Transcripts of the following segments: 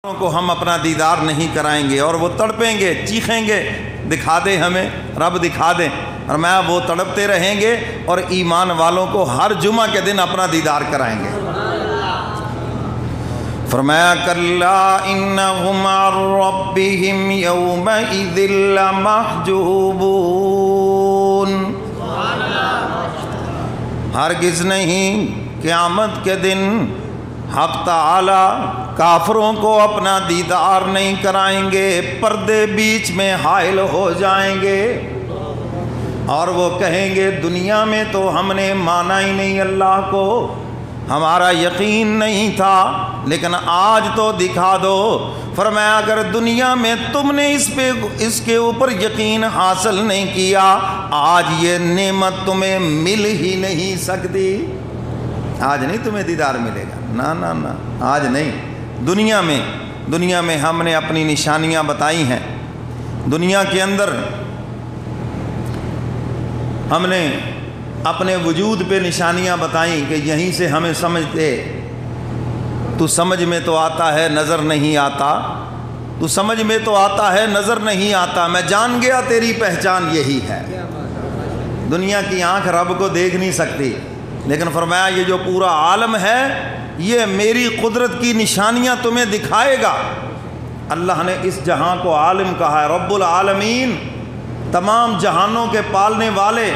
کو ہم اپنا دیدار نہیں کرائیں گے اور وہ تڑپیں گے، چیخیں گے، دکھا دے ہمیں رب، دکھا دیں۔ اور میں وہ تڑپتے رہیں گے اور ایمان والوں کو ہر جمعہ کے دن اپنا دیدار کرائیں گے۔ فرمایا کلا انہم عن ربہم یومئذ لمحجوبون، ہرگز نہیں قیامت کے دن حق تعالی کافروں کو اپنا دیدار نہیں کرائیں گے، پردے بیچ میں حائل ہو جائیں گے اور وہ کہیں گے دنیا میں تو ہم نے مانا ہی نہیں اللہ کو، ہمارا یقین نہیں تھا، لیکن آج تو دکھا دو۔ فرمایا اگر دنیا میں تم نے اس کے اوپر یقین حاصل نہیں کیا، آج یہ نعمت تمہیں مل ہی نہیں سکتی، آج نہیں تمہیں دیدار ملے گا، نہ نہ نہ، آج نہیں۔ دنیا میں ہم نے اپنی نشانیاں بتائی ہیں، دنیا کے اندر ہم نے اپنے وجود پہ نشانیاں بتائیں کہ یہیں سے ہمیں سمجھتے، تو سمجھ میں تو آتا ہے نظر نہیں آتا، تو سمجھ میں تو آتا ہے نظر نہیں آتا، میں جان گیا تیری پہچان یہی ہے۔ دنیا کی آنکھ رب کو دیکھ نہیں سکتی، لیکن فرمایا یہ جو پورا عالم ہے یہ میری قدرت کی نشانیاں تمہیں دکھائے گا۔ اللہ نے اس جہاں کو عالم کہا ہے، رب العالمین، تمام جہانوں کے پالنے والے،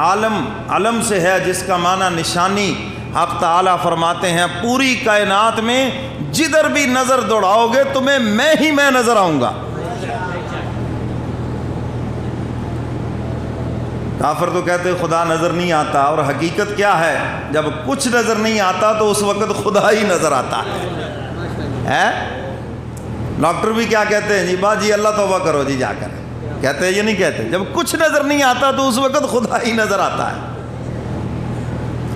عالم علم سے ہے جس کا معنی نشانی۔ حق تعالیٰ فرماتے ہیں پوری کائنات میں جدھر بھی نظر دوڑاؤ گے تمہیں میں نظر آؤں گا۔ کافر تو کہتے خدا نظر نہیں آتا، اور حقیقت کیا ہے؟ جب کچھ نظر نہیں آتا تو اس وقت خدا ہی نظر آتا ہے۔ ڈاکٹر بھی کیا کہتے ہیں جی با جی اللہ توبہ کرو جی جا کر، کہتے ہیں یہ نہیں کہتے، جب کچھ نظر نہیں آتا تو اس وقت خدا ہی نظر آتا ہے۔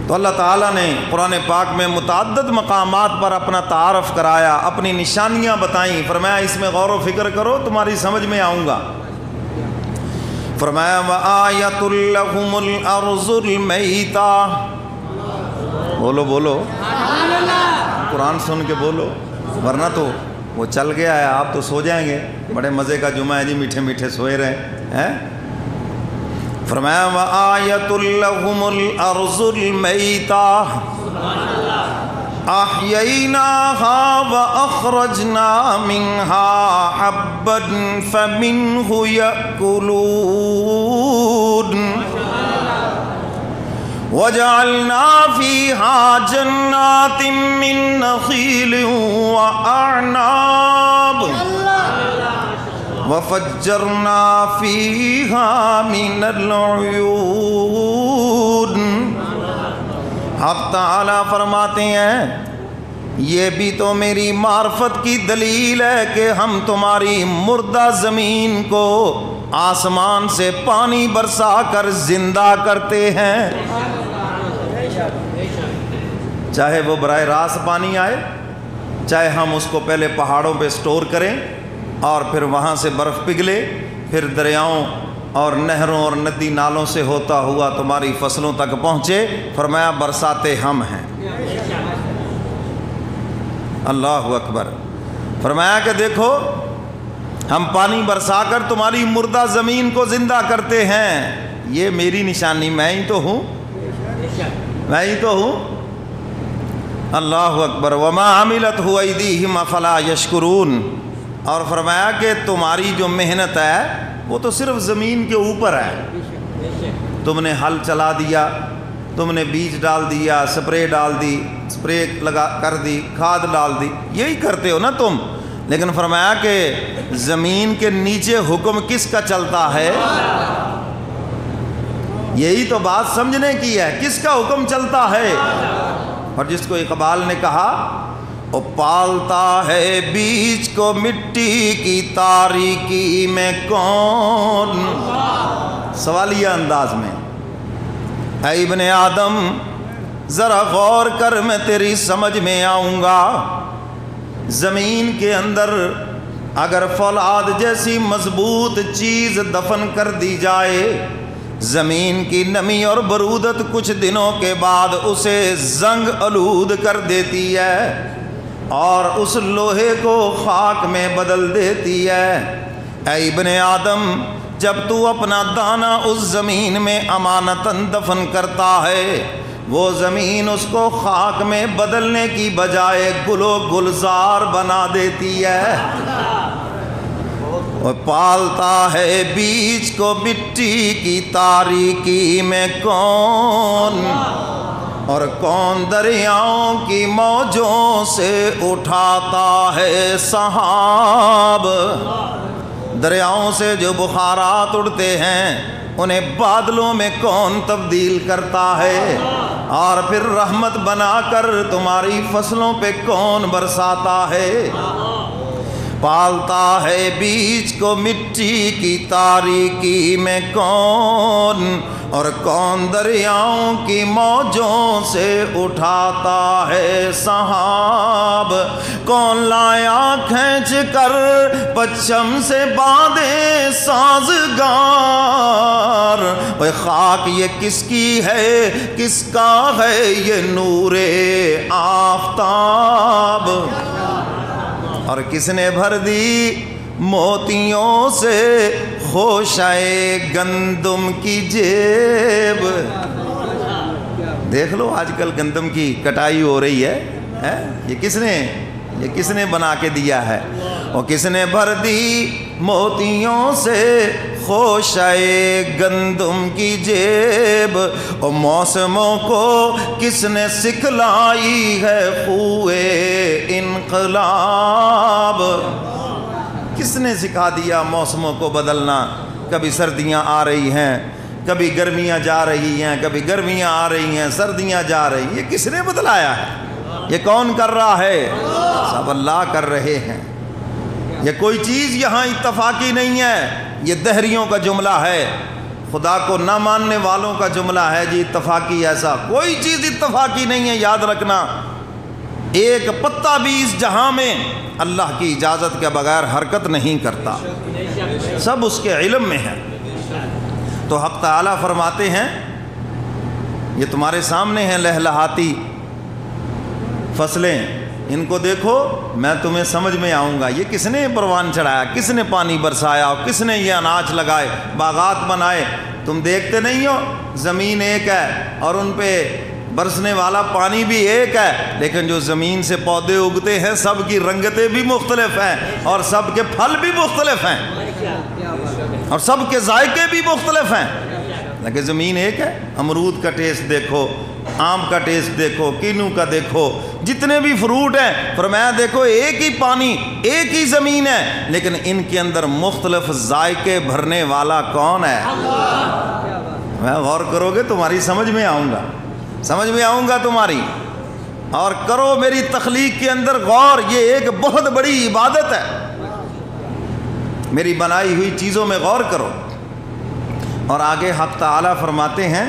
تو اللہ تعالیٰ نے قرآن پاک میں متعدد مقامات پر اپنا تعارف کرایا، اپنی نشانیاں بتائیں، فرمایا اس میں غور و فکر کرو تمہاری سمجھ میں آؤں گا۔ فرمایا وَآیَةٌ لَهُمُ الْأَرْضُ الْمَيْتَةُ، بولو بولو قرآن سن کے بولو، ورنہ تو وہ چل گیا ہے، آپ تو سو جائیں گے، بڑے مزے کا جمعہ ہے جی، میٹھے میٹھے سوئے رہے ہیں۔ فرمایا وَآیَةٌ لَهُمُ الْأَرْضُ الْمَيْتَةُ أَحْيَيْنَاهَا وَأَخْرَجْنَا مِنْهَا حَبًّا فَمِنْهُ يَأْكُلُونَ وَجَعَلْنَا فِيهَا جَنَّاتٍ مِّن نَخِيلٍ وَأَعْنَابٍ وَفَجَّرْنَا فِيهَا مِنَ الْعُيُونِ۔ حق تعالیٰ فرماتے ہیں یہ بھی تو میری معرفت کی دلیل ہے کہ ہم تمہاری مردہ زمین کو آسمان سے پانی برسا کر زندہ کرتے ہیں، چاہے وہ براہ راست پانی آئے، چاہے ہم اس کو پہلے پہاڑوں پہ سٹور کریں اور پھر وہاں سے برف پگھلے، پھر دریاؤں اور نہروں اور ندی نالوں سے ہوتا ہوا تمہاری فصلوں تک پہنچے۔ فرمایا برساتے ہم ہیں۔ اللہ اکبر۔ فرمایا کہ دیکھو ہم پانی برسا کر تمہاری مردہ زمین کو زندہ کرتے ہیں، یہ میری نشانی، میں ہی تو ہوں، میں ہی تو ہوں۔ اللہ اکبر۔ وما عملتہ ایدیہم افلا یشکرون۔ اور فرمایا کہ تمہاری جو محنت ہے وہ تو صرف زمین کے اوپر ہے، تم نے ہل چلا دیا، تم نے بیج ڈال دیا، سپرے ڈال دی، سپرے لگا کر دی، کھاد ڈال دی، یہی کرتے ہو نا تم، لیکن فرمایا کہ زمین کے نیچے حکم کس کا چلتا ہے؟ یہی تو بات سمجھنے کی ہے، کس کا حکم چلتا ہے؟ اور جس کو اقبال نے کہا وہ پالتا ہے بیج کو مٹی کی تاریکی میں کون، سوالیہ انداز میں، اے ابن آدم ذرا غور کر میں تیری سمجھ میں آؤں گا۔ زمین کے اندر اگر فولاد جیسی مضبوط چیز دفن کر دی جائے، زمین کی نمی اور برودت کچھ دنوں کے بعد اسے زنگ آلود کر دیتی ہے، اور اس لوہے کو خاک میں بدل دیتی ہے۔ اے ابن آدم، جب تو اپنا دانہ اس زمین میں امانتاً دفن کرتا ہے، وہ زمین اس کو خاک میں بدلنے کی بجائے گل و گلزار بنا دیتی ہے۔ وہ پالتا ہے بیج کو مٹی کی تاریکی میں کون، اور کون دریاؤں کی موجوں سے اٹھاتا ہے سحاب۔ دریاؤں سے جو بخارات اڑتے ہیں انہیں بادلوں میں کون تبدیل کرتا ہے، اور پھر رحمت بنا کر تمہاری فصلوں پہ کون برساتا ہے۔ پالتا ہے بیج کو مٹی کی تاریکی میں کون، اور کون دریاؤں کی موجوں سے اٹھاتا ہے سحاب۔ کون لایا کھینچ کر پچھم سے باندھے سازگار، وہ خاک یہ کس کی ہے، کس کا ہے یہ نور آفتاب۔ اور کس نے بھر دی موتیوں سے خوشائے گندم کی جیب۔ دیکھ لو آج کل گندم کی کٹائی ہو رہی ہے، یہ کس نے بنا کے دیا ہے؟ اور کس نے بھر دی موتیوں سے خوشائے گندم کی جیب، اور موسموں کو کس نے سکھلائی ہے خوئے انقلاب۔ کس نے سکھا دیا موسموں کو بدلنا؟ کبھی سردیاں آ رہی ہیں، کبھی گرمیاں جا رہی ہیں، کبھی گرمیاں آ رہی ہیں، سردیاں جا رہی ہیں۔ یہ کس نے بتلایا ہے؟ یہ کون کر رہا ہے؟ سب اللہ کر رہے ہیں۔ یہ کوئی چیز یہاں اتفاقی نہیں ہے، یہ دہریوں کا جملہ ہے، خدا کو نہ ماننے والوں کا جملہ ہے جی اتفاقی۔ ایسا کوئی چیز اتفاقی نہیں ہے، یاد رکھنا۔ ایک پتا بھی اس جہاں میں اللہ کی اجازت کے بغیر حرکت نہیں کرتا، سب اس کے علم میں ہے۔ تو حق تعالیٰ فرماتے ہیں یہ تمہارے سامنے ہیں لہلہاتی فصلیں، ان کو دیکھو، میں تمہیں سمجھ میں آؤں گا۔ یہ کس نے پروان چڑھایا، کس نے پانی برسایا، اور کس نے یہ اناج لگائے، باغات بنائے؟ تم دیکھتے نہیں ہو زمین ایک ہے اور ان پہ برسنے والا پانی بھی ایک ہے، لیکن جو زمین سے پودے اگتے ہیں سب کی رنگتیں بھی مختلف ہیں، اور سب کے پھل بھی مختلف ہیں، اور سب کے ذائقے بھی مختلف ہیں، لیکن زمین ایک ہے۔ امرود کا ٹیسٹ دیکھو، آم کا ٹیسٹ دیکھو، کینو کا دیکھو، جتنے بھی فروٹ ہیں، فرمایا دیکھو ایک ہی پانی، ایک ہی زمین ہے، لیکن ان کے اندر مختلف ذائقے بھرنے والا کون ہے؟ میں غور کرو گے تمہاری سمجھ میں آؤں گا تمہاری، اور کرو میری تخلیق کے اندر غور۔ یہ ایک بہت بڑی عبادت ہے، میری بنائی ہوئی چیزوں میں غور کرو۔ اور آگے حق تعالیٰ فرماتے ہیں